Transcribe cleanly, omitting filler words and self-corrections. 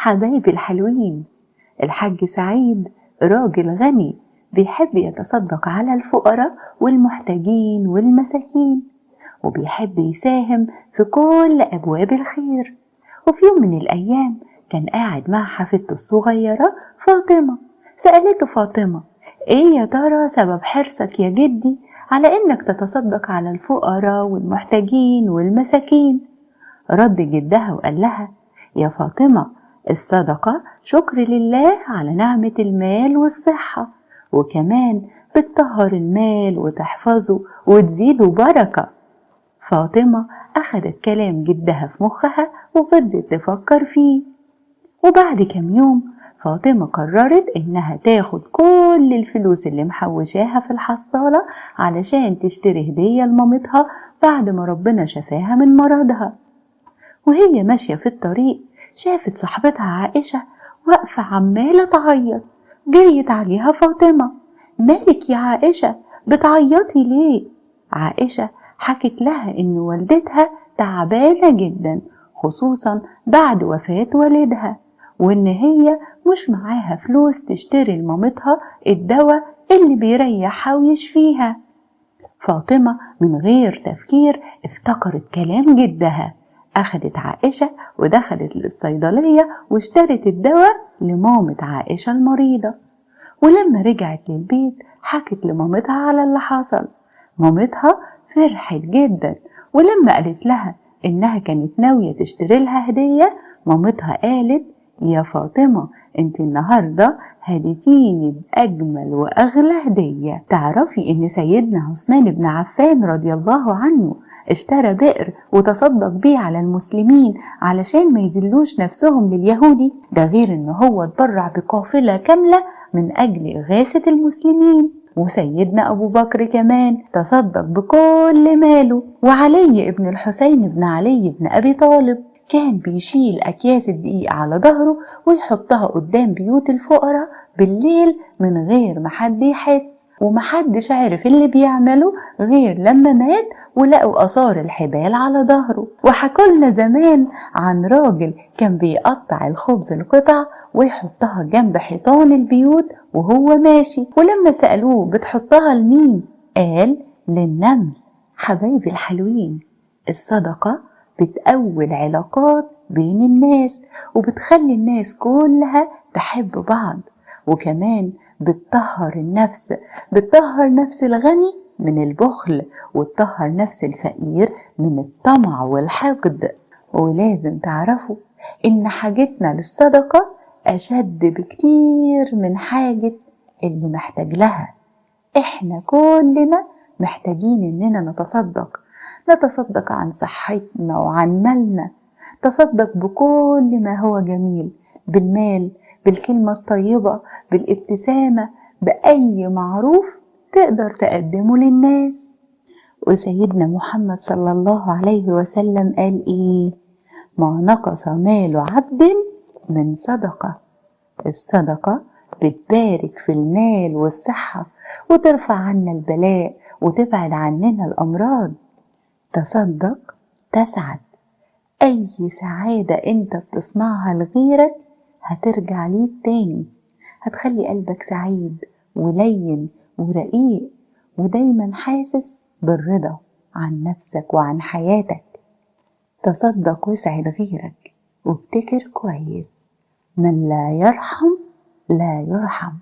حبايبي الحلوين، الحاج سعيد راجل غني بيحب يتصدق على الفقراء والمحتاجين والمساكين، وبيحب يساهم في كل أبواب الخير. وفي يوم من الأيام كان قاعد مع حفيدته الصغيرة فاطمة. سألته فاطمة: إيه يا ترى سبب حرصك يا جدي على إنك تتصدق على الفقراء والمحتاجين والمساكين؟ رد جدها وقال لها: يا فاطمة، الصدقة شكر لله على نعمة المال والصحة، وكمان بتطهر المال وتحفظه وتزيده بركة. فاطمة أخدت كلام جدها في مخها وفضلت تفكر فيه. وبعد كام يوم فاطمة قررت إنها تاخد كل الفلوس اللي محوشاها في الحصالة علشان تشتري هدية لمامتها بعد ما ربنا شفاها من مرضها. وهي ماشية في الطريق شافت صاحبتها عائشة واقفة عمالة تعيط. جريت عليها فاطمة: مالك يا عائشة، بتعيطي ليه؟ عائشة حكت لها إن والدتها تعبانة جدا، خصوصا بعد وفاة والدها، وإن هي مش معاها فلوس تشتري لمامتها الدواء اللي بيريحها ويشفيها. فاطمة من غير تفكير افتكرت كلام جدها، أخدت عائشة ودخلت للصيدلية واشترت الدواء لمامة عائشة المريضة. ولما رجعت للبيت حكت لمامتها على اللي حصل. مامتها فرحت جدا، ولما قالت لها إنها كانت ناوية تشتري لها هدية، مامتها قالت: يا فاطمة، انت النهاردة هديتيني بأجمل وأغلى هدية. تعرفي إن سيدنا عثمان بن عفان رضي الله عنه اشترى بئر وتصدق بيه على المسلمين علشان ما يذلوش نفسهم لليهودي؟ ده غير إنه هو اتبرع بقافلة كاملة من أجل إغاثة المسلمين. وسيدنا أبو بكر كمان تصدق بكل ماله. وعلي ابن الحسين بن علي بن أبي طالب كان بيشيل أكياس الدقيق على ظهره ويحطها قدام بيوت الفقراء بالليل من غير ما حد يحس، ومحدش عارف اللي بيعمله غير لما مات ولقوا آثار الحبال على ظهره. وحكولنا زمان عن راجل كان بيقطع الخبز القطع ويحطها جنب حيطان البيوت وهو ماشي، ولما سألوه: بتحطها لمين؟ قال: للنمل. حبايبي الحلوين، الصدقة بتقوي العلاقات بين الناس وبتخلي الناس كلها تحب بعض، وكمان بتطهر النفس، بتطهر نفس الغني من البخل، وتطهر نفس الفقير من الطمع والحقد. ولازم تعرفوا إن حاجتنا للصدقة أشد بكتير من حاجة اللي محتاج لها. إحنا كلنا محتاجين إننا نتصدق عن صحتنا وعن مالنا. تصدق بكل ما هو جميل، بالمال، بالكلمة الطيبة، بالابتسامة، بأي معروف تقدر تقدمه للناس. وسيدنا محمد صلى الله عليه وسلم قال إيه؟ ما نقص مال عبد من صدقة. الصدقة بتبارك في المال والصحة وترفع عنا البلاء وتبعد عننا الأمراض. تصدق تسعد. أي سعادة أنت بتصنعها لغيرك هترجع ليك تاني، هتخلي قلبك سعيد ولين ورقيق ودايما حاسس بالرضا عن نفسك وعن حياتك. تصدق واسعد غيرك، وافتكر كويس: من لا يرحم لا يرحم.